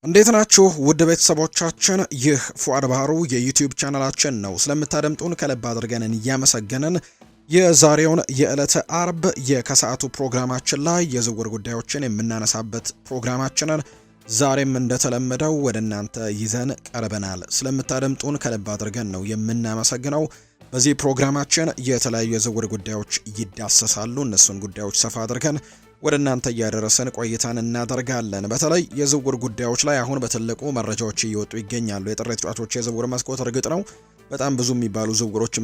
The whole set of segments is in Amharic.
እንዴት ናችሁ ውድ ቤተሰቦቻችን? ይህ ፉአድ ባህሩ የዩቲዩብ ቻናላችን ነው። ስለምታደምጡን ከልብ አድርገን እያመሰገንን የዛሬውን የዕለተ አርብ የከሰዓቱ ፕሮግራማችን ላይ የዝውውር ጉዳዮችን የምናነሳበት ፕሮግራማችንን ዛሬም እንደተለመደው ወደ እናንተ ይዘን ቀርበናል። ስለምታደምጡን ከልብ አድርገን ነው የምናመሰግነው። በዚህ ፕሮግራማችን የተለያዩ የዝውውር ጉዳዮች ይዳሰሳሉ። እነሱን ጉዳዮች ሰፋ አድርገን ወደ እናንተ እያደረሰን ቆይታን እናደርጋለን። በተለይ የዝውውር ጉዳዮች ላይ አሁን በትልቁ መረጃዎች እየወጡ ይገኛሉ። የጥር ተጫዋቾች የዝውውር መስኮት እርግጥ ነው በጣም ብዙ የሚባሉ ዝውውሮች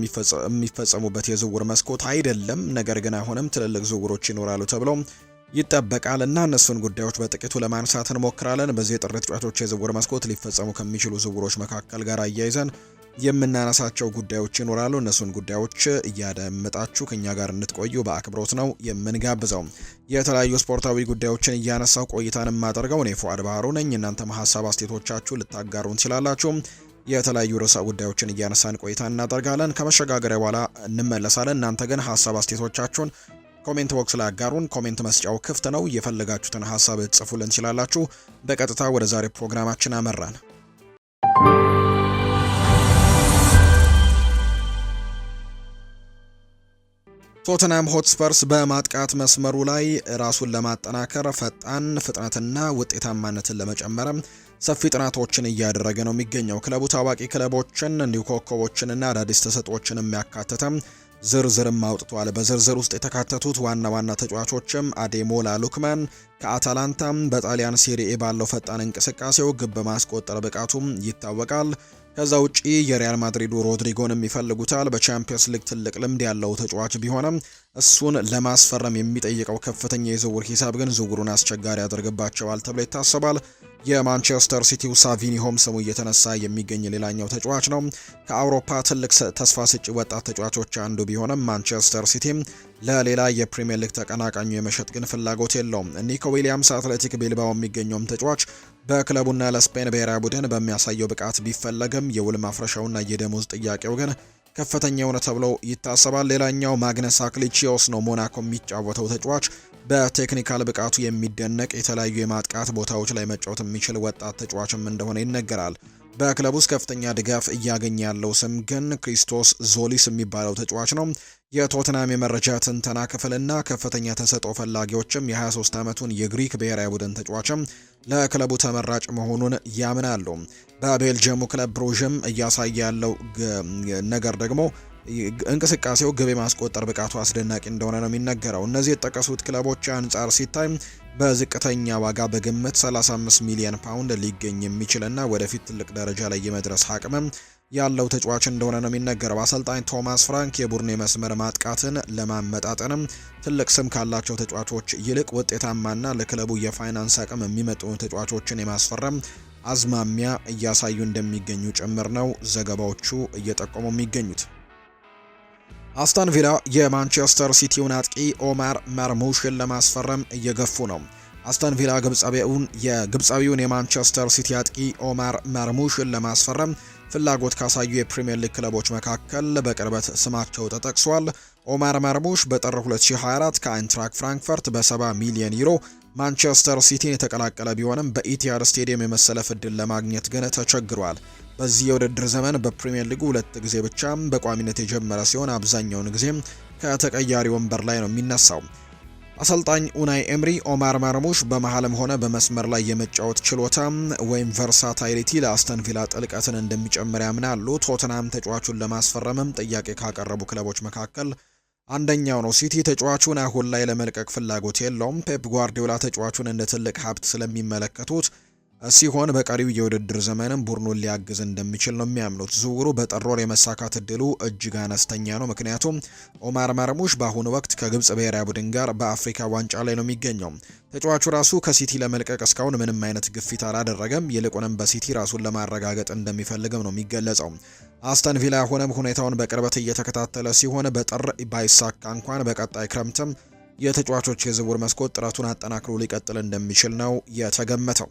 የሚፈጸሙበት የዝውውር መስኮት አይደለም። ነገር ግን አሁንም ትልልቅ ዝውውሮች ይኖራሉ ተብሎ ይጠበቃል እና እነሱን ጉዳዮች በጥቂቱ ለማንሳት እንሞክራለን። በዚህ የጥር ተጫዋቾች የዝውውር መስኮት ሊፈጸሙ ከሚችሉ ዝውውሮች መካከል ጋር አያይዘን የምናነሳቸው ጉዳዮች ይኖራሉ። እነሱን ጉዳዮች እያደመጣችሁ ከኛ ጋር እንድትቆዩ በአክብሮት ነው የምንጋብዘው። የተለያዩ ስፖርታዊ ጉዳዮችን እያነሳው ቆይታን የማደርገው እኔ ፉአድ ባህሩ ነኝ። እናንተም ሀሳብ አስተያየቶቻችሁ ልታጋሩን ትችላላችሁ። የተለያዩ ርዕሰ ጉዳዮችን እያነሳን ቆይታ እናደርጋለን። ከመሸጋገሪያ በኋላ እንመለሳለን። እናንተ ግን ሀሳብ አስተያየቶቻችሁን ኮሜንት ቦክስ ላይ አጋሩን። ኮሜንት መስጫው ክፍት ነው። የፈለጋችሁትን ሀሳብ ጽፉልን ትችላላችሁ። በቀጥታ ወደ ዛሬ ፕሮግራማችን አመራን። ቶተንሃም ሆትስፐርስ በማጥቃት መስመሩ ላይ ራሱን ለማጠናከር ፈጣን ፍጥነትና ውጤታማነትን ለመጨመር ሰፊ ጥናቶችን እያደረገ ነው የሚገኘው። ክለቡ ታዋቂ ክለቦችን እንዲሁ ኮከቦችንና አዳዲስ ተሰጥኦችን የሚያካትተ ዝርዝርም አውጥቷል። በዝርዝር ውስጥ የተካተቱት ዋና ተጫዋቾችም አዴሞላ ሉክማን ከአታላንታ በጣሊያን ሴሪኤ ባለው ፈጣን እንቅስቃሴው ግብ በማስቆጠር ብቃቱም ይታወቃል። ከዛ ውጪ የሪያል ማድሪዱ ሮድሪጎንም ይፈልጉታል። በቻምፒየንስ ሊግ ትልቅ ልምድ ያለው ተጫዋች ቢሆንም እሱን ለማስፈረም የሚጠይቀው ከፍተኛ የዝውውር ሂሳብ ግን ዝውውሩን አስቸጋሪ ያደርግባቸዋል ተብሎ ይታሰባል። የማንቸስተር ሲቲው ሳቪኒሆም ስሙ እየተነሳ የሚገኝ ሌላኛው ተጫዋች ነው። ከአውሮፓ ትልቅ ተስፋ ሰጪ ወጣት ተጫዋቾች አንዱ ቢሆንም ማንቸስተር ሲቲም ለሌላ የፕሪሚየር ሊግ ተቀናቃኙ የመሸጥ ግን ፍላጎት የለውም። ኒኮ ዊሊያምስ አትሌቲክ ቢልባኦ የሚገኘውም ተጫዋች በክለቡና ለስፔን ብሔራዊ ቡድን በሚያሳየው ብቃት ቢፈለግም የውል ማፍረሻውና የደሞዝ ጥያቄው ግን ከፍተኛ የሆነ ተብሎ ይታሰባል። ሌላኛው ማግነስ አክሊቺዮስ ነው። ሞናኮ የሚጫወተው ተጫዋች በቴክኒካል ብቃቱ የሚደነቅ የተለያዩ የማጥቃት ቦታዎች ላይ መጫወት የሚችል ወጣት ተጫዋችም እንደሆነ ይነገራል። በክለቡ ውስጥ ከፍተኛ ድጋፍ እያገኘ ያለው ስም ግን ክሪስቶስ ዞሊስ የሚባለው ተጫዋች ነው። የቶትናም የመረጃ ትንተና ክፍልና ከፍተኛ ተሰጥኦ ፈላጊዎችም የ23 ዓመቱን የግሪክ ብሔራዊ ቡድን ተጫዋችም ለክለቡ ተመራጭ መሆኑን ያምናሉ። በቤልጅየሙ ክለብ ብሩዥም እያሳየ ያለው ነገር ደግሞ እንቅስቃሴው ግብ የማስቆጠር ብቃቱ አስደናቂ እንደሆነ ነው የሚነገረው። እነዚህ የተጠቀሱት ክለቦች አንጻር ሲታይ በዝቅተኛ ዋጋ በግምት 35 ሚሊዮን ፓውንድ ሊገኝ የሚችልና ወደፊት ትልቅ ደረጃ ላይ የመድረስ አቅም ያለው ተጫዋች እንደሆነ ነው የሚነገረው። አሰልጣኝ ቶማስ ፍራንክ የቡድን የመስመር ማጥቃትን ለማመጣጠንም ትልቅ ስም ካላቸው ተጫዋቾች ይልቅ ውጤታማና ለክለቡ የፋይናንስ አቅም የሚመጥኑ ተጫዋቾችን የማስፈረም አዝማሚያ እያሳዩ እንደሚገኙ ጭምር ነው ዘገባዎቹ እየጠቆሙ የሚገኙት። አስተን ቪላ የማንቸስተር ሲቲውን አጥቂ ኦማር መርሙሽን ለማስፈረም እየገፉ ነው። አስተን ቪላ የግብፃዊውን የማንቸስተር ሲቲ አጥቂ ኦማር መርሙሽን ለማስፈረም ፍላጎት ካሳዩ የፕሪሚየር ሊግ ክለቦች መካከል በቅርበት ስማቸው ተጠቅሷል። ኦማር መርሙሽ በጥር 2024 ከአይንትራክ ፍራንክፈርት በ70 ሚሊዮን ዩሮ ማንቸስተር ሲቲን የተቀላቀለ ቢሆንም በኢቲሃድ ስቴዲየም የመሰለፍ ዕድል ለማግኘት ግን ተቸግሯል። በዚህ የውድድር ዘመን በፕሪሚየር ሊጉ 2 ጊዜ ብቻ በቋሚነት የጀመረ ሲሆን አብዛኛውን ጊዜ ከተቀያሪ ወንበር ላይ ነው የሚነሳው። አሰልጣኝ ኡናይ ኤምሪ ኦማር መርሙሽ በመሃልም ሆነ በመስመር ላይ የመጫወት ችሎታ ወይም ቨርሳታይሊቲ ለአስተን ቪላ ጥልቀትን እንደሚጨምር ያምናሉ። ቶተንሃም ተጫዋቹን ለማስፈረምም ጥያቄ ካቀረቡ ክለቦች መካከል አንደኛው ነው። ሲቲ ተጫዋቹን አሁን ላይ ለመልቀቅ ፍላጎት የለውም። ፔፕ ጓርዲዮላ ተጫዋቹን እንደ ትልቅ ሀብት ስለሚመለከቱት ሲሆን በቀሪው የውድድር ዘመንም ቡድኑን ሊያግዝ እንደሚችል ነው የሚያምኑት። ዝውውሩ በጥር ወር የመሳካት እድሉ እጅግ አነስተኛ ነው፣ ምክንያቱም ኦማር መርሙሽ በአሁኑ ወቅት ከግብጽ ብሔራዊ ቡድን ጋር በአፍሪካ ዋንጫ ላይ ነው የሚገኘው። ተጫዋቹ ራሱ ከሲቲ ለመልቀቅ እስካሁን ምንም አይነት ግፊት አላደረገም። ይልቁንም በሲቲ ራሱን ለማረጋገጥ እንደሚፈልግም ነው የሚገለጸው። አስተን ቪላ ሆነም ሁኔታውን በቅርበት እየተከታተለ ሲሆን በጥር ባይሳካ እንኳን በቀጣይ ክረምትም የተጫዋቾች የዝውውር መስኮት ጥረቱን አጠናክሮ ሊቀጥል እንደሚችል ነው የተገመተው።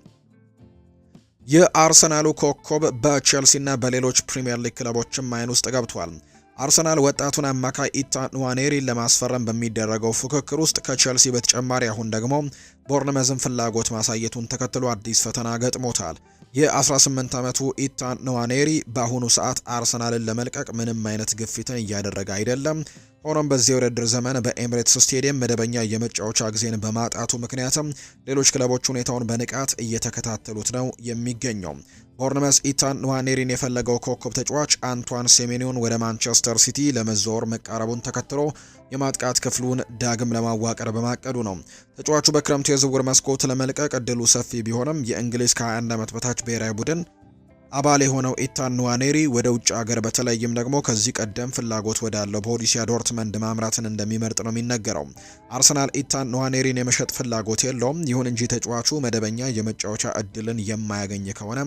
የአርሰናሉ ኮከብ በቼልሲና በሌሎች ፕሪሚየር ሊግ ክለቦችም አይን ውስጥ ገብቷል። አርሰናል ወጣቱን አማካይ ኢታን ንዋኔሪን ለማስፈረም በሚደረገው ፉክክር ውስጥ ከቼልሲ በተጨማሪ አሁን ደግሞ ቦርንመዝን ፍላጎት ማሳየቱን ተከትሎ አዲስ ፈተና ገጥሞታል። የ18 ዓመቱ ኢታን ንዋኔሪ በአሁኑ ሰዓት አርሰናልን ለመልቀቅ ምንም አይነት ግፊትን እያደረገ አይደለም። ሆኖም በዚህ የውድድር ዘመን በኤምሬትስ ስቴዲየም መደበኛ የመጫወቻ ጊዜን በማጣቱ ምክንያትም ሌሎች ክለቦች ሁኔታውን በንቃት እየተከታተሉት ነው የሚገኘው። ቦርንመዝ ኢታን ንዋኔሪን የፈለገው ኮከብ ተጫዋች አንቷን ሴሜኒዮን ወደ ማንቸስተር ሲቲ ለመዘዋወር መቃረቡን ተከትሎ የማጥቃት ክፍሉን ዳግም ለማዋቀር በማቀዱ ነው። ተጫዋቹ በክረምቱ የዝውውር መስኮት ለመልቀቅ እድሉ ሰፊ ቢሆንም የእንግሊዝ ከ21 ዓመት በታች ብሔራዊ ቡድን አባል የሆነው ኢታን ንዋኔሪ ወደ ውጭ ሀገር በተለይም ደግሞ ከዚህ ቀደም ፍላጎት ወዳለው ቦሩሲያ ዶርትመንድ ማምራትን እንደሚመርጥ ነው የሚነገረው። አርሰናል ኢታን ንዋኔሪን የመሸጥ ፍላጎት የለውም። ይሁን እንጂ ተጫዋቹ መደበኛ የመጫወቻ እድልን የማያገኝ ከሆነ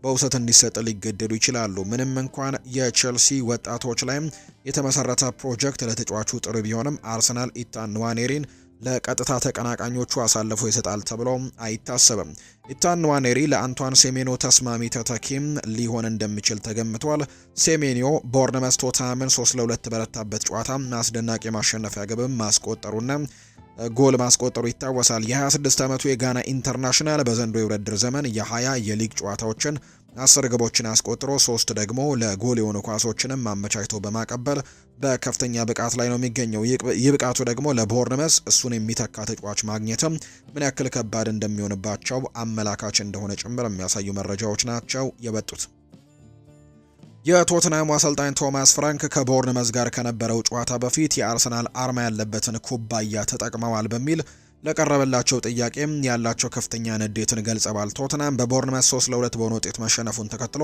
በውሰት እንዲሰጥ ሊገደዱ ይችላሉ። ምንም እንኳን የቼልሲ ወጣቶች ላይ የተመሰረተ ፕሮጀክት ለተጫዋቹ ጥሩ ቢሆንም አርሰናል ኢታን ንዋኔሪን ለቀጥታ ተቀናቃኞቹ አሳልፎ ይሰጣል ተብሎ አይታሰብም። ኢታን ንዋኔሪ ለአንቷን ሴሜኒዮ ተስማሚ ተተኪም ሊሆን እንደሚችል ተገምቷል። ሴሜኒዮ ቦርንመዝ ቶተንሃምን 3-2 በረታበት ጨዋታ አስደናቂ ማሸነፊያ ግብም ማስቆጠሩና ጎል ማስቆጠሩ ይታወሳል። የ26 ዓመቱ የጋና ኢንተርናሽናል በዘንድሮው የውድድር ዘመን የ20 የሊግ ጨዋታዎችን 10 ግቦችን አስቆጥሮ 3 ደግሞ ለጎል የሆኑ ኳሶችንም አመቻችቶ በማቀበል በከፍተኛ ብቃት ላይ ነው የሚገኘው። ይህ ብቃቱ ደግሞ ለቦርንመዝ እሱን የሚተካ ተጫዋች ማግኘትም ምን ያክል ከባድ እንደሚሆንባቸው አመላካች እንደሆነ ጭምር የሚያሳዩ መረጃዎች ናቸው የወጡት። የቶትናሙ አሰልጣኝ ቶማስ ፍራንክ ከቦርንመዝ ጋር ከነበረው ጨዋታ በፊት የአርሰናል አርማ ያለበትን ኩባያ ተጠቅመዋል በሚል ለቀረበላቸው ጥያቄ ያላቸው ከፍተኛ ንዴትን ገልጸዋል። ቶትናም በቦርንመዝ 3-2 በሆነ ውጤት መሸነፉን ተከትሎ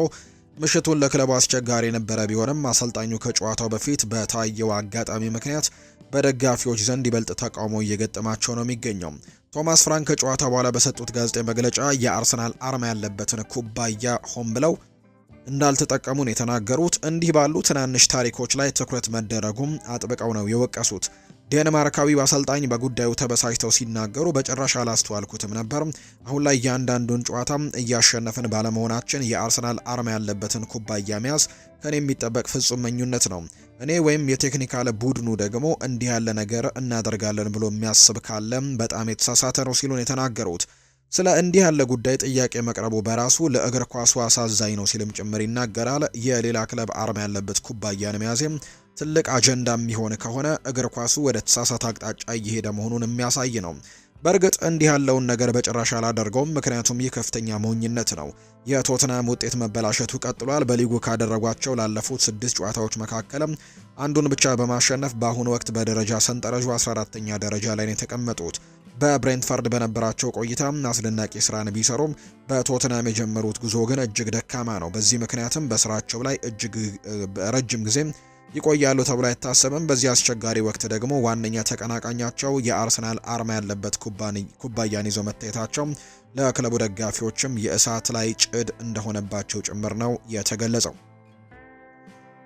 ምሽቱን ለክለቡ አስቸጋሪ የነበረ ቢሆንም አሰልጣኙ ከጨዋታው በፊት በታየው አጋጣሚ ምክንያት በደጋፊዎች ዘንድ ይበልጥ ተቃውሞ እየገጠማቸው ነው የሚገኘው። ቶማስ ፍራንክ ከጨዋታ በኋላ በሰጡት ጋዜጣዊ መግለጫ የአርሰናል አርማ ያለበትን ኩባያ ሆን ብለው እንዳልተጠቀሙ ነው የተናገሩት። እንዲህ ባሉ ትናንሽ ታሪኮች ላይ ትኩረት መደረጉም አጥብቀው ነው የወቀሱት። ዴንማርካዊው አሰልጣኝ በጉዳዩ ተበሳጭተው ሲናገሩ በጭራሽ አላስተዋልኩትም ነበር። አሁን ላይ እያንዳንዱን ጨዋታ እያሸነፍን ባለመሆናችን የአርሰናል አርማ ያለበትን ኩባያ መያዝ ከኔ የሚጠበቅ ፍጹም መኙነት ነው። እኔ ወይም የቴክኒካል ቡድኑ ደግሞ እንዲህ ያለ ነገር እናደርጋለን ብሎ የሚያስብ ካለ በጣም የተሳሳተ ነው ሲሉ ነው የተናገሩት። ስለ እንዲህ ያለ ጉዳይ ጥያቄ መቅረቡ በራሱ ለእግር ኳሱ አሳዛኝ ነው ሲልም ጭምር ይናገራል። የሌላ ክለብ አርማ ያለበት ኩባያን መያዝም ትልቅ አጀንዳ የሚሆን ከሆነ እግር ኳሱ ወደ ተሳሳተ አቅጣጫ እየሄደ መሆኑን የሚያሳይ ነው። በእርግጥ እንዲህ ያለውን ነገር በጭራሽ አላደርገውም፣ ምክንያቱም ይህ ከፍተኛ ሞኝነት ነው። የቶትናም ውጤት መበላሸቱ ቀጥሏል። በሊጉ ካደረጓቸው ላለፉት 6 ጨዋታዎች መካከልም አንዱን ብቻ በማሸነፍ በአሁኑ ወቅት በደረጃ ሰንጠረዡ 14ኛ ደረጃ ላይ ነው የተቀመጡት። በብሬንትፈርድ በነበራቸው ቆይታ አስደናቂ ስራን ቢሰሩም በቶትናም የጀመሩት ጉዞ ግን እጅግ ደካማ ነው። በዚህ ምክንያትም በስራቸው ላይ እጅግ ረጅም ጊዜ ይቆያሉ ተብሎ አይታሰብም። በዚህ አስቸጋሪ ወቅት ደግሞ ዋነኛ ተቀናቃኛቸው የአርሰናል አርማ ያለበት ኩባያን ይዞ መታየታቸው ለክለቡ ደጋፊዎችም የእሳት ላይ ጭድ እንደሆነባቸው ጭምር ነው የተገለጸው።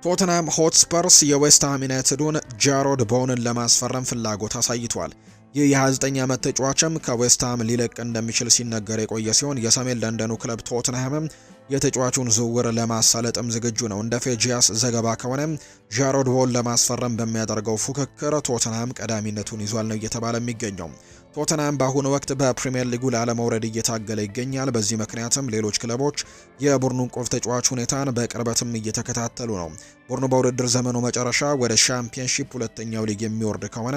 ቶተንሃም ሆትስፐርስ የዌስትሃም ዩናይትዱን ጃሮድ ቦወንን ለማስፈረም ፍላጎት አሳይቷል። ይህ የ29 ዓመት ተጫዋችም ከዌስትሃም ሊለቅ እንደሚችል ሲነገር የቆየ ሲሆን የሰሜን ለንደኑ ክለብ ቶተንሃምም የተጫዋቹን ዝውውር ለማሳለጥም ዝግጁ ነው። እንደ ፌጂያስ ዘገባ ከሆነ ጃሮድ ቦወን ለማስፈረም በሚያደርገው ፉክክር ቶተንሃም ቀዳሚነቱን ይዟል ነው እየተባለ የሚገኘው። ቶተንሃም በአሁኑ ወቅት በፕሪሚየር ሊጉ ላለመውረድ እየታገለ ይገኛል። በዚህ ምክንያትም ሌሎች ክለቦች የቡድኑን ቁልፍ ተጫዋች ሁኔታን በቅርበትም እየተከታተሉ ነው። ቡድኑ በውድድር ዘመኑ መጨረሻ ወደ ሻምፒየንሺፕ ሁለተኛው ሊግ የሚወርድ ከሆነ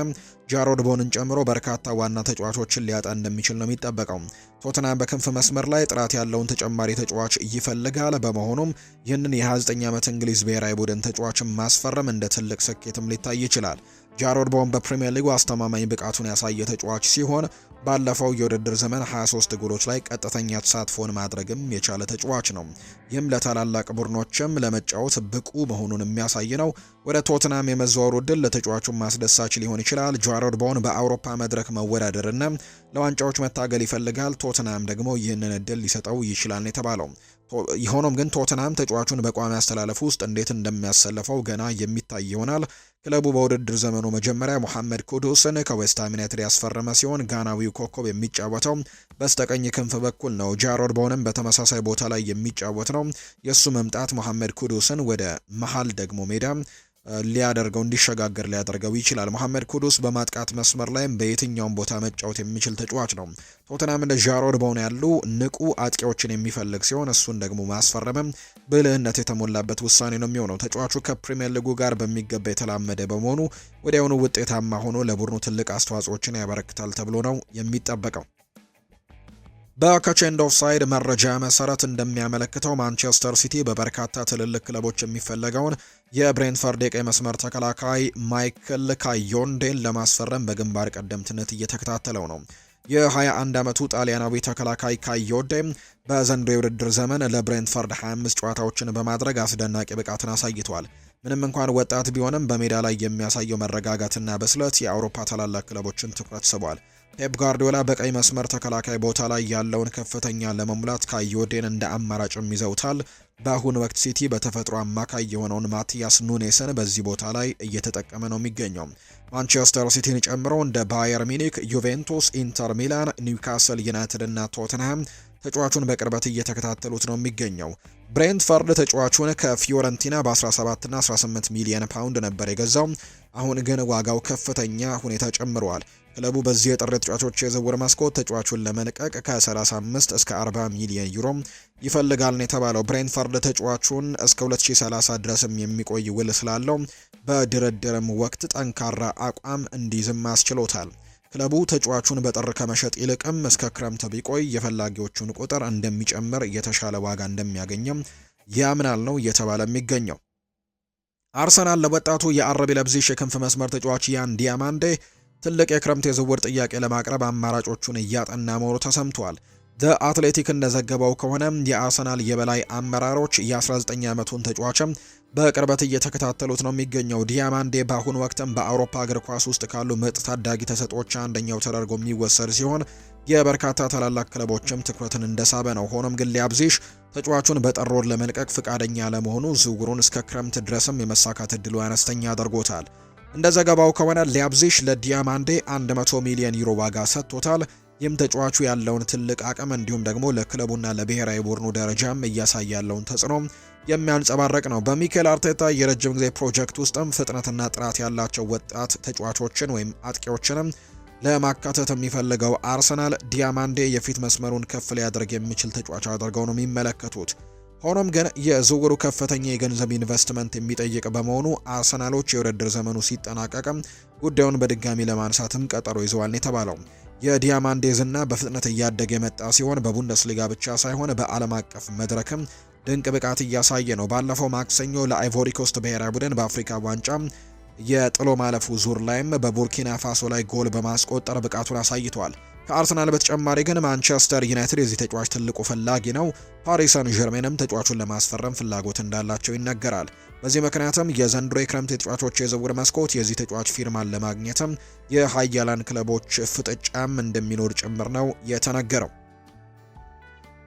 ጃሮድ ቦወንን ጨምሮ በርካታ ዋና ተጫዋቾችን ሊያጣ እንደሚችል ነው የሚጠበቀው። ቶተንሃም በክንፍ መስመር ላይ ጥራት ያለውን ተጨማሪ ተጫዋች ይፈልጋል። በመሆኑም ይህንን የ29 ዓመት እንግሊዝ ብሔራዊ ቡድን ተጫዋችን ማስፈረም እንደ ትልቅ ስኬትም ሊታይ ይችላል። ጃሮድ ቦወን በፕሪሚየር ሊጉ አስተማማኝ ብቃቱን ያሳየ ተጫዋች ሲሆን ባለፈው የውድድር ዘመን 23 ጎሎች ላይ ቀጥተኛ ተሳትፎን ማድረግም የቻለ ተጫዋች ነው። ይህም ለታላላቅ ቡድኖችም ለመጫወት ብቁ መሆኑን የሚያሳይ ነው። ወደ ቶተንሃም የመዘዋወሩ ዕድል ለተጫዋቹ ማስደሳች ሊሆን ይችላል። ጃሮድ ቦወን በአውሮፓ መድረክ መወዳደርና ለዋንጫዎች መታገል ይፈልጋል። ቶተንሃም ደግሞ ይህንን ዕድል ሊሰጠው ይችላል የተባለው። ሆኖም ግን ቶተንሃም ተጫዋቹን በቋሚ አስተላለፍ ውስጥ እንዴት እንደሚያሰልፈው ገና የሚታይ ይሆናል። ክለቡ በውድድር ዘመኑ መጀመሪያ ሙሐመድ ኩዱስን ከዌስትሃም ዩናይትድ ያስፈረመ ሲሆን ጋናዊው ኮከብ የሚጫወተው በስተቀኝ ክንፍ በኩል ነው። ጃሮድ ቦወንም በተመሳሳይ ቦታ ላይ የሚጫወት ነው። የእሱ መምጣት ሙሐመድ ኩዱስን ወደ መሃል ደግሞ ሜዳ እንዲሸጋገር ሊያደርገው ይችላል። መሐመድ ኩዱስ በማጥቃት መስመር ላይም በየትኛውም ቦታ መጫወት የሚችል ተጫዋች ነው። ቶተናም እንደ ዣሮድ ቦወን ያሉ ንቁ አጥቂዎችን የሚፈልግ ሲሆን እሱን ደግሞ ማስፈረምም ብልህነት የተሞላበት ውሳኔ ነው የሚሆነው። ተጫዋቹ ከፕሪሚየር ሊጉ ጋር በሚገባ የተላመደ በመሆኑ ወዲያውኑ ውጤታማ ሆኖ ለቡድኑ ትልቅ አስተዋጽኦችን ያበረክታል ተብሎ ነው የሚጠበቀው። በከቼንድ ኦፍሳይድ መረጃ መሰረት እንደሚያመለክተው ማንቸስተር ሲቲ በበርካታ ትልልቅ ክለቦች የሚፈለገውን የብሬንትፈርድ የቀይ መስመር ተከላካይ ማይክል ካዮንዴን ለማስፈረም በግንባር ቀደምትነት እየተከታተለው ነው። የ21 ዓመቱ ጣሊያናዊ ተከላካይ ካዮዴ በዘንድሮው የውድድር ዘመን ለብሬንትፈርድ 25 ጨዋታዎችን በማድረግ አስደናቂ ብቃትን አሳይቷል። ምንም እንኳን ወጣት ቢሆንም በሜዳ ላይ የሚያሳየው መረጋጋትና ብስለት የአውሮፓ ታላላቅ ክለቦችን ትኩረት ስቧል። ፔፕ ጋርዲዮላ በቀይ መስመር ተከላካይ ቦታ ላይ ያለውን ከፍተኛ ለመሙላት ካዮዴን እንደ አማራጭም ይዘውታል። በአሁኑ ወቅት ሲቲ በተፈጥሮ አማካይ የሆነውን ማቲያስ ኑኔስን በዚህ ቦታ ላይ እየተጠቀመ ነው የሚገኘው። ማንቸስተር ሲቲን ጨምሮ እንደ ባየር ሚኒክ፣ ዩቬንቱስ፣ ኢንተር ሚላን፣ ኒውካስል ዩናይትድ እና ቶተንሃም ተጫዋቹን በቅርበት እየተከታተሉት ነው የሚገኘው። ብሬንትፈርድ ተጫዋቹን ከፊዮረንቲና በ17 እና 18 ሚሊዮን ፓውንድ ነበር የገዛው። አሁን ግን ዋጋው ከፍተኛ ሁኔታ ጨምሯል። ክለቡ በዚህ የጥር ተጫዋቾች የዝውውር መስኮት ተጫዋቹን ለመልቀቅ ከ35 እስከ 40 ሚሊዮን ዩሮ ይፈልጋል ነው የተባለው። ብሬንትፈርድ ተጫዋቹን እስከ 2030 ድረስም የሚቆይ ውል ስላለው በድርድርም ወቅት ጠንካራ አቋም እንዲይዝም አስችሎታል። ክለቡ ተጫዋቹን በጥር ከመሸጥ ይልቅም እስከ ክረምት ቢቆይ የፈላጊዎቹን ቁጥር እንደሚጨምር የተሻለ ዋጋ እንደሚያገኝም ያምናል ነው እየተባለ የሚገኘው። አርሰናል ለወጣቱ የአረቢ ለብዚሽ የክንፍ መስመር ተጫዋች ያን ዲያማንዴ ትልቅ የክረምት የዝውውር ጥያቄ ለማቅረብ አማራጮቹን እያጠና መሆኑ ተሰምቷል። አትሌቲክ እንደዘገበው ከሆነ የአርሰናል የበላይ አመራሮች የ19 ዓመቱን ተጫዋችም በቅርበት እየተከታተሉት ነው የሚገኘው። ዲያማንዴ በአሁኑ ወቅትም በአውሮፓ እግር ኳስ ውስጥ ካሉ ምርጥ ታዳጊ ተሰጥኦዎች አንደኛው ተደርጎ የሚወሰድ ሲሆን የበርካታ ታላላቅ ክለቦችም ትኩረትን እንደሳበ ነው። ሆኖም ግን ሊያብዚሽ ተጫዋቹን በጥር ወር ለመልቀቅ ፍቃደኛ ለመሆኑ ዝውውሩን እስከ ክረምት ድረስም የመሳካት እድሉ አነስተኛ አድርጎታል። እንደ ዘገባው ከሆነ ሊያብዚሽ ለዲያማንዴ 100 ሚሊዮን ዩሮ ዋጋ ሰጥቶታል። ይህም ተጫዋቹ ያለውን ትልቅ አቅም እንዲሁም ደግሞ ለክለቡና ለብሔራዊ ቡድኑ ደረጃም እያሳየ ያለውን ተጽዕኖ የሚያንጸባርቅ ነው። በሚኬል አርቴታ የረጅም ጊዜ ፕሮጀክት ውስጥም ፍጥነትና ጥራት ያላቸው ወጣት ተጫዋቾችን ወይም አጥቂዎችንም ለማካተት የሚፈልገው አርሰናል ዲያማንዴ የፊት መስመሩን ከፍ ሊያደርግ የሚችል ተጫዋች አድርገው ነው የሚመለከቱት። ሆኖም ግን የዝውውሩ ከፍተኛ የገንዘብ ኢንቨስትመንት የሚጠይቅ በመሆኑ አርሰናሎች የውድድር ዘመኑ ሲጠናቀቅም ጉዳዩን በድጋሚ ለማንሳትም ቀጠሮ ይዘዋል የተባለው። የዲያማንዴ ዝና በፍጥነት እያደገ የመጣ ሲሆን በቡንደስሊጋ ብቻ ሳይሆን በዓለም አቀፍ መድረክም ድንቅ ብቃት እያሳየ ነው። ባለፈው ማክሰኞ ለአይቮሪ ኮስት ብሔራዊ ቡድን በአፍሪካ ዋንጫ የጥሎ ማለፉ ዙር ላይም በቡርኪና ፋሶ ላይ ጎል በማስቆጠር ብቃቱን አሳይቷል። ከአርሰናል በተጨማሪ ግን ማንቸስተር ዩናይትድ የዚህ ተጫዋች ትልቁ ፈላጊ ነው። ፓሪስ ሰን ዠርሜንም ተጫዋቹን ለማስፈረም ፍላጎት እንዳላቸው ይነገራል። በዚህ ምክንያትም የዘንድሮ የክረምት የተጫዋቾች የዝውውር መስኮት የዚህ ተጫዋች ፊርማን ለማግኘትም የሀያላን ክለቦች ፍጥጫም እንደሚኖር ጭምር ነው የተነገረው።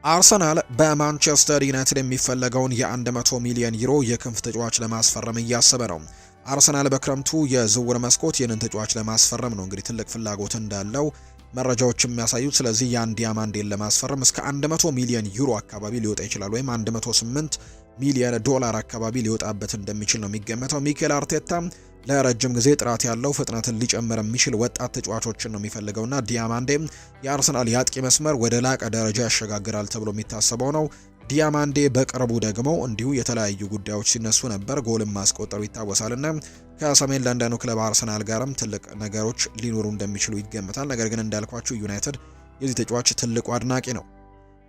አርሰናል በማንቸስተር ዩናይትድ የሚፈለገውን የ100 ሚሊዮን ዩሮ የክንፍ ተጫዋች ለማስፈረም እያሰበ ነው። አርሰናል በክረምቱ የዝውውር መስኮት ይህንን ተጫዋች ለማስፈረም ነው እንግዲህ ትልቅ ፍላጎት እንዳለው መረጃዎች የሚያሳዩት። ስለዚህ ያን ዲያማንዴን ለማስፈረም እስከ 100 ሚሊዮን ዩሮ አካባቢ ሊወጣ ይችላል፣ ወይም 108 ሚሊዮን ዶላር አካባቢ ሊወጣበት እንደሚችል ነው የሚገመተው። ሚኬል አርቴታ ለረጅም ጊዜ ጥራት ያለው ፍጥነትን ሊጨምር የሚችል ወጣት ተጫዋቾችን ነው የሚፈልገውና ዲያማንዴ የአርሰናል የአጥቂ መስመር ወደ ላቀ ደረጃ ያሸጋግራል ተብሎ የሚታሰበው ነው። ዲያማንዴ በቅርቡ ደግሞ እንዲሁ የተለያዩ ጉዳዮች ሲነሱ ነበር። ጎልም ማስቆጠሩ ይታወሳልና ከሰሜን ለንደኑ ክለብ አርሰናል ጋርም ትልቅ ነገሮች ሊኖሩ እንደሚችሉ ይገመታል። ነገር ግን እንዳልኳችሁ ዩናይትድ የዚህ ተጫዋች ትልቁ አድናቂ ነው።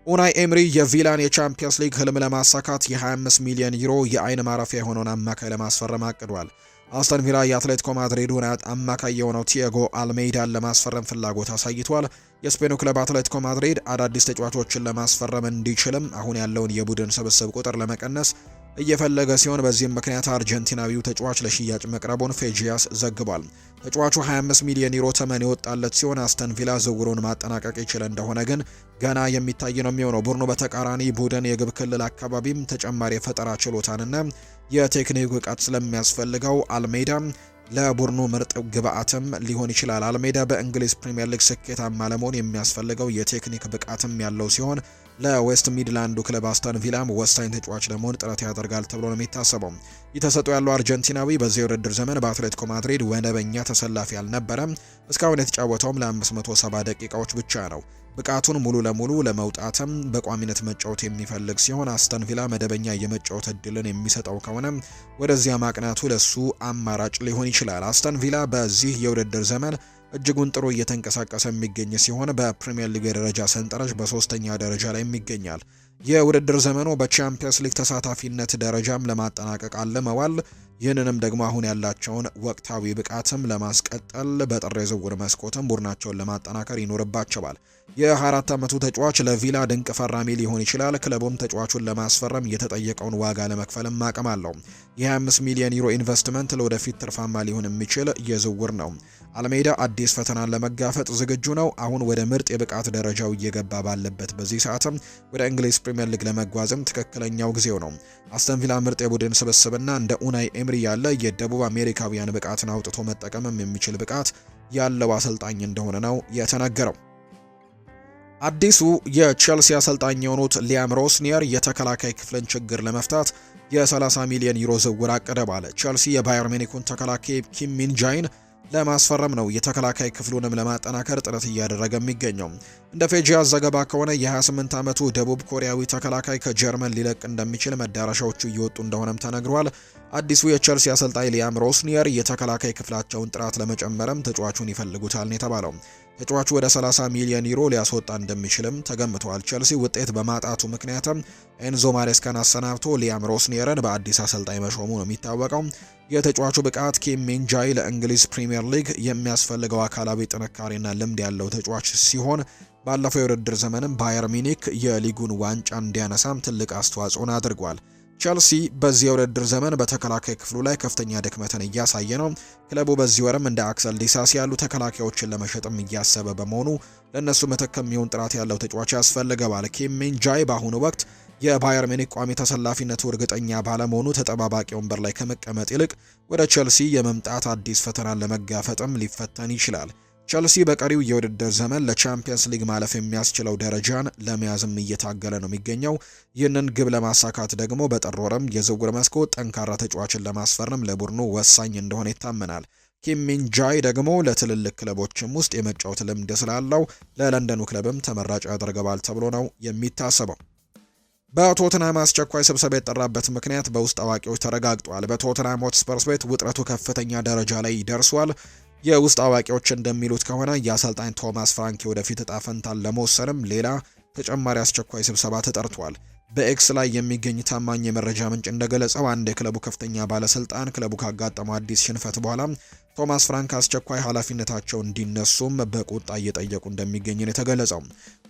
ኡናይ ኤምሪ የቪላን የቻምፒየንስ ሊግ ህልም ለማሳካት የ25 ሚሊዮን ዩሮ የአይን ማረፊያ የሆነውን አማካይ ለማስፈረም አቅዷል። አስተን ቪላ የአትሌቲኮ ማድሪዱን አማካይ የሆነው ቲያጎ አልሜይዳን ለማስፈረም ፍላጎት አሳይቷል። የስፔኑ ክለብ አትሌቲኮ ማድሪድ አዳዲስ ተጫዋቾችን ለማስፈረም እንዲችልም አሁን ያለውን የቡድን ስብስብ ቁጥር ለመቀነስ እየፈለገ ሲሆን በዚህም ምክንያት አርጀንቲናዊው ተጫዋች ለሽያጭ መቅረቡን ፌጂያስ ዘግቧል። ተጫዋቹ 25 ሚሊዮን ዩሮ ተመን የወጣለት ሲሆን አስተን ቪላ ዝውውሩን ማጠናቀቅ ይችል እንደሆነ ግን ገና የሚታይ ነው የሚሆነው። ቡድኑ በተቃራኒ ቡድን የግብ ክልል አካባቢም ተጨማሪ የፈጠራ ችሎታንና የቴክኒክ ብቃት ስለሚያስፈልገው አልሜዳ ለቡድኑ ምርጥ ግብአትም ሊሆን ይችላል። አልሜዳ በእንግሊዝ ፕሪሚየር ሊግ ስኬታማ ለመሆን የሚያስፈልገው የቴክኒክ ብቃትም ያለው ሲሆን ለዌስት ሚድላንዱ ክለብ አስተን ቪላም ወሳኝ ተጫዋች ለመሆን ጥረት ያደርጋል ተብሎ ነው የሚታሰበው። የተሰጠው ያለው አርጀንቲናዊ በዚህ የውድድር ዘመን በአትሌቲኮ ማድሪድ መደበኛ ተሰላፊ አልነበረም። እስካሁን የተጫወተውም ለ570 ደቂቃዎች ብቻ ነው። ብቃቱን ሙሉ ለሙሉ ለመውጣትም በቋሚነት መጫወት የሚፈልግ ሲሆን አስተን ቪላ መደበኛ የመጫወት እድልን የሚሰጠው ከሆነ ወደዚያ ማቅናቱ ለሱ አማራጭ ሊሆን ይችላል። አስተን ቪላ በዚህ የውድድር ዘመን እጅጉን ጥሩ እየተንቀሳቀሰ የሚገኝ ሲሆን በፕሪሚየር ሊግ የደረጃ ሰንጠረዥ በ3ኛ ደረጃ ላይ ይገኛል። የውድድር ዘመኑ በቻምፒየንስ ሊግ ተሳታፊነት ደረጃም ለማጠናቀቅ አልመዋል። ይህንንም ደግሞ አሁን ያላቸውን ወቅታዊ ብቃትም ለማስቀጠል በጥር የዝውውር መስኮትም ቡድናቸውን ለማጠናከር ይኖርባቸዋል። የ24 ዓመቱ ተጫዋች ለቪላ ድንቅ ፈራሚ ሊሆን ይችላል። ክለቡም ተጫዋቹን ለማስፈረም የተጠየቀውን ዋጋ ለመክፈልም አቅም አለው። የ25 ሚሊዮን ዩሮ ኢንቨስትመንት ለወደፊት ትርፋማ ሊሆን የሚችል የዝውውር ነው። አልሜዳ አዲስ ፈተናን ለመጋፈጥ ዝግጁ ነው። አሁን ወደ ምርጥ የብቃት ደረጃው እየገባ ባለበት በዚህ ሰዓትም ወደ እንግሊዝ ፕሪምየር ሊግ ለመጓዝም ትክክለኛው ጊዜው ነው። አስተን ቪላ ምርጥ የቡድን ስብስብና እንደ ኡናይ ኤምሪ ያለ የደቡብ አሜሪካውያን ብቃትን አውጥቶ መጠቀምም የሚችል ብቃት ያለው አሰልጣኝ እንደሆነ ነው የተነገረው። አዲሱ የቼልሲ አሰልጣኝ የሆኑት ሊያም ሮስኒየር የተከላካይ ክፍልን ችግር ለመፍታት የ30 ሚሊዮን ዩሮ ዝውውር አቀደ ባለ። ቼልሲ የባየር ሚኒኩን ተከላካይ ኪም ሚን ጃይን ለማስፈረም ነው የተከላካይ ክፍሉንም ለማጠናከር ጥረት እያደረገ የሚገኘው። እንደ ፌጂያስ ዘገባ ከሆነ የ28 ዓመቱ ደቡብ ኮሪያዊ ተከላካይ ከጀርመን ሊለቅ እንደሚችል መዳረሻዎቹ እየወጡ እንደሆነም ተነግሯል። አዲሱ የቼልሲ አሰልጣኝ ሊያም ሮስኒየር የተከላካይ ክፍላቸውን ጥራት ለመጨመርም ተጫዋቹን ይፈልጉታል ነው የተባለው። ተጫዋቹ ወደ 30 ሚሊዮን ዩሮ ሊያስወጣ እንደሚችልም ተገምቷል። ቼልሲ ውጤት በማጣቱ ምክንያትም ኤንዞ ማሬስካን አሰናብቶ ሊያም ሮስኒየርን በአዲስ አሰልጣኝ መሾሙ ነው የሚታወቀው። የተጫዋቹ ብቃት ኪም ሚን ጃይ ለእንግሊዝ ፕሪምየር ሊግ የሚያስፈልገው አካላዊ ጥንካሬና ልምድ ያለው ተጫዋች ሲሆን ባለፈው የውድድር ዘመንም ባየር ሚኒክ የሊጉን ዋንጫ እንዲያነሳም ትልቅ አስተዋጽኦን አድርጓል። ቼልሲ በዚህ የውድድር ዘመን በተከላካይ ክፍሉ ላይ ከፍተኛ ድክመትን እያሳየ ነው። ክለቡ በዚህ ወርም እንደ አክሰል ዲሳሲ ያሉ ተከላካዮችን ለመሸጥም እያሰበ በመሆኑ ለእነሱ ምትክ የሚሆን ጥራት ያለው ተጫዋች ያስፈልገዋል። ኪም ሚን ጃይ በአሁኑ ወቅት የባየር ሚኒክ ቋሚ ተሰላፊነቱ እርግጠኛ ባለመሆኑ ተጠባባቂ ወንበር ላይ ከመቀመጥ ይልቅ ወደ ቼልሲ የመምጣት አዲስ ፈተናን ለመጋፈጥም ሊፈተን ይችላል። ቼልሲ በቀሪው የውድድር ዘመን ለቻምፒየንስ ሊግ ማለፍ የሚያስችለው ደረጃን ለመያዝም እየታገለ ነው የሚገኘው። ይህንን ግብ ለማሳካት ደግሞ በጥር ወርም የዝውውር መስኮት ጠንካራ ተጫዋችን ለማስፈረም ለቡድኑ ወሳኝ እንደሆነ ይታመናል። ኪም ሚን ጃይ ደግሞ ለትልልቅ ክለቦችም ውስጥ የመጫወት ልምድ ስላለው ለለንደኑ ክለብም ተመራጭ ያደርገዋል ተብሎ ነው የሚታሰበው። በቶተንሃም አስቸኳይ ስብሰባ የጠራበት ምክንያት በውስጥ አዋቂዎች ተረጋግጧል። በቶተንሃም ሆትስፐርስ ቤት ውጥረቱ ከፍተኛ ደረጃ ላይ ደርሷል። የውስጥ አዋቂዎች እንደሚሉት ከሆነ የአሰልጣኝ ቶማስ ፍራንኪ ወደፊት እጣ ፈንታን ለመወሰንም ሌላ ተጨማሪ አስቸኳይ ስብሰባ ተጠርቷል። በኤክስ ላይ የሚገኝ ታማኝ የመረጃ ምንጭ እንደገለጸው አንድ የክለቡ ከፍተኛ ባለስልጣን ክለቡ ካጋጠመው አዲስ ሽንፈት በኋላ ቶማስ ፍራንክ አስቸኳይ ኃላፊነታቸው እንዲነሱም በቁጣ እየጠየቁ እንደሚገኝ ነው የተገለጸው።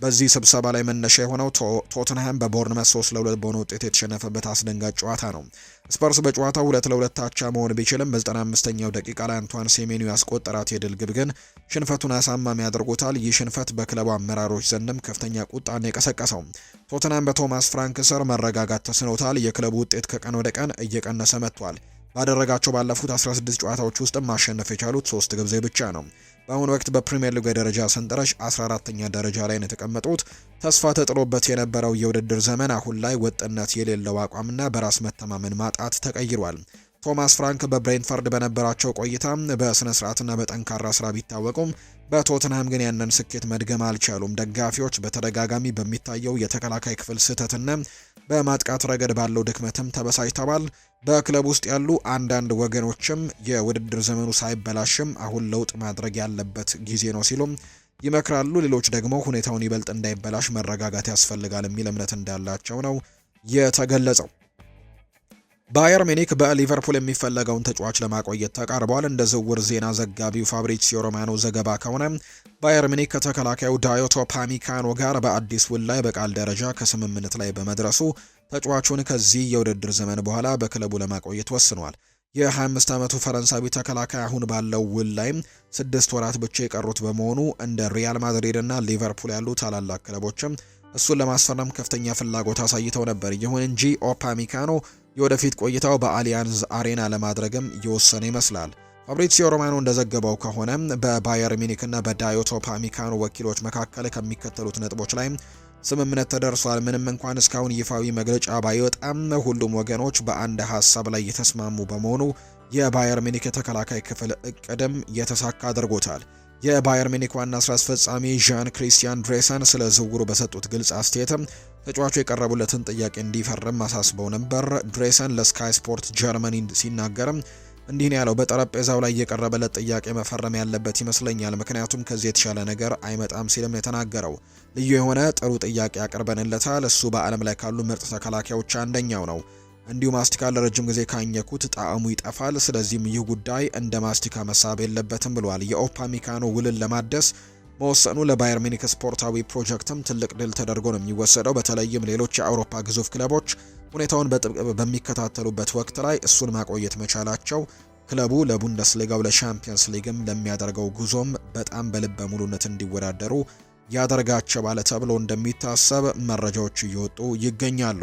በዚህ ስብሰባ ላይ መነሻ የሆነው ቶተንሃም በቦርንመስ 3-2 በሆነ ውጤት የተሸነፈበት አስደንጋጭ ጨዋታ ነው። ስፐርስ በጨዋታው 2-2 አቻ መሆን ቢችልም በ95ኛው ደቂቃ ላይ አንቷን ሴሜኒዮ ያስቆጠራት የድል ግብ ግን ሽንፈቱን አሳማሚ ያደርጎታል። ይህ ሽንፈት በክለቡ አመራሮች ዘንድም ከፍተኛ ቁጣን የቀሰቀሰው። ቶተንሃም በቶማስ ፍራንክ ስር መረጋጋት ተስኖታል። የክለቡ ውጤት ከቀን ወደ ቀን እየቀነሰ መጥቷል። ባደረጋቸው ባለፉት 16 ጨዋታዎች ውስጥ ማሸነፍ የቻሉት 3 ጊዜ ብቻ ነው። በአሁኑ ወቅት በፕሪሚየር ሊግ የደረጃ ሰንጠረዥ 14ኛ ደረጃ ላይ ነው የተቀመጡት። ተስፋ ተጥሎበት የነበረው የውድድር ዘመን አሁን ላይ ወጥነት የሌለው አቋምና በራስ መተማመን ማጣት ተቀይሯል። ቶማስ ፍራንክ በብሬንትፈርድ በነበራቸው ቆይታ በስነ ስርዓትና በጠንካራ ስራ ቢታወቁም በቶተንሃም ግን ያንን ስኬት መድገም አልቻሉም። ደጋፊዎች በተደጋጋሚ በሚታየው የተከላካይ ክፍል ስህተትና በማጥቃት ረገድ ባለው ድክመትም ተበሳጭተዋል። በክለብ ውስጥ ያሉ አንዳንድ ወገኖችም የውድድር ዘመኑ ሳይበላሽም አሁን ለውጥ ማድረግ ያለበት ጊዜ ነው ሲሉም ይመክራሉ። ሌሎች ደግሞ ሁኔታውን ይበልጥ እንዳይበላሽ መረጋጋት ያስፈልጋል የሚል እምነት እንዳላቸው ነው የተገለጸው። ባየር ሚኒክ በሊቨርፑል የሚፈለገውን ተጫዋች ለማቆየት ተቃርቧል። እንደ ዝውውር ዜና ዘጋቢው ፋብሪዚዮ ሮማኖ ዘገባ ከሆነ ባየር ሚኒክ ከተከላካዩ ዳዮቶ ፓሚካኖ ጋር በአዲስ ውል ላይ በቃል ደረጃ ከስምምነት ላይ በመድረሱ ተጫዋቹን ከዚህ የውድድር ዘመን በኋላ በክለቡ ለማቆየት ወስኗል። የ25 ዓመቱ ፈረንሳዊ ተከላካይ አሁን ባለው ውል ላይ 6 ወራት ብቻ የቀሩት በመሆኑ እንደ ሪያል ማድሪድ እና ሊቨርፑል ያሉ ታላላቅ ክለቦችም እሱን ለማስፈረም ከፍተኛ ፍላጎት አሳይተው ነበር። ይሁን እንጂ ኦፓሚካኖ የወደፊት ቆይታው በአሊያንዝ አሬና ለማድረግም እየወሰነ ይመስላል። ፋብሪዚዮ ሮማኖ እንደዘገበው ከሆነ በባየር ሚኒክ እና በዳዮቶ ፓሚካኖ ወኪሎች መካከል ከሚከተሉት ነጥቦች ላይ ስምምነት ተደርሷል። ምንም እንኳን እስካሁን ይፋዊ መግለጫ ባይወጣም ሁሉም ወገኖች በአንድ ሀሳብ ላይ የተስማሙ በመሆኑ የባየር ሚኒክ የተከላካይ ክፍል እቅድም የተሳካ አድርጎታል። የባየር ሚኒክ ዋና ስራ አስፈጻሚ ዣን ክሪስቲያን ድሬሰን ስለ ዝውውሩ በሰጡት ግልጽ አስተያየትም ተጫዋቹ የቀረቡለትን ጥያቄ እንዲፈርም አሳስበው ነበር። ድሬሰን ለስካይ ስፖርት ጀርመኒ ሲናገርም እንዲህ ነው ያለው። በጠረጴዛው ላይ የቀረበለት ጥያቄ መፈረም ያለበት ይመስለኛል፣ ምክንያቱም ከዚህ የተሻለ ነገር አይመጣም ሲልም የተናገረው። ልዩ የሆነ ጥሩ ጥያቄ ያቀርበንለታል። እሱ በዓለም ላይ ካሉ ምርጥ ተከላካዮች አንደኛው ነው። እንዲሁ ማስቲካ ለረጅም ጊዜ ካኘኩት ጣዕሙ ይጠፋል። ስለዚህም ይህ ጉዳይ እንደ ማስቲካ መሳብ የለበትም ብሏል። የኦፓሚካኖ ውልን ለማደስ መወሰኑ ለባየር ሚኒክ ስፖርታዊ ፕሮጀክትም ትልቅ ድል ተደርጎ ነው የሚወሰደው። በተለይም ሌሎች የአውሮፓ ግዙፍ ክለቦች ሁኔታውን በጥብቅ በሚከታተሉበት ወቅት ላይ እሱን ማቆየት መቻላቸው ክለቡ ለቡንደስሊጋው ለሻምፒየንስ ሊግም ለሚያደርገው ጉዞም በጣም በልበ ሙሉነት እንዲወዳደሩ ያደርጋቸዋል ተብሎ እንደሚታሰብ መረጃዎች እየወጡ ይገኛሉ።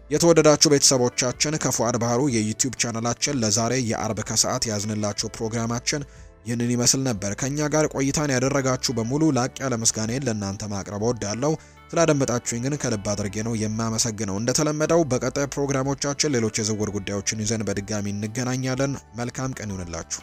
የተወደዳችሁ ቤተሰቦቻችን ከፉአድ ባህሩ የዩቲዩብ ቻናላችን ለዛሬ የአርብ ከሰዓት ያዝንላችሁ ፕሮግራማችን ይህንን ይመስል ነበር። ከኛ ጋር ቆይታን ያደረጋችሁ በሙሉ ላቅ ያለ ምስጋናዬን ለእናንተ ማቅረብ እወዳለሁ። ስላደመጣችሁኝ ግን ከልብ አድርጌ ነው የማመሰግነው። እንደተለመደው በቀጣይ ፕሮግራሞቻችን ሌሎች የዝውውር ጉዳዮችን ይዘን በድጋሚ እንገናኛለን። መልካም ቀን ይሁንላችሁ።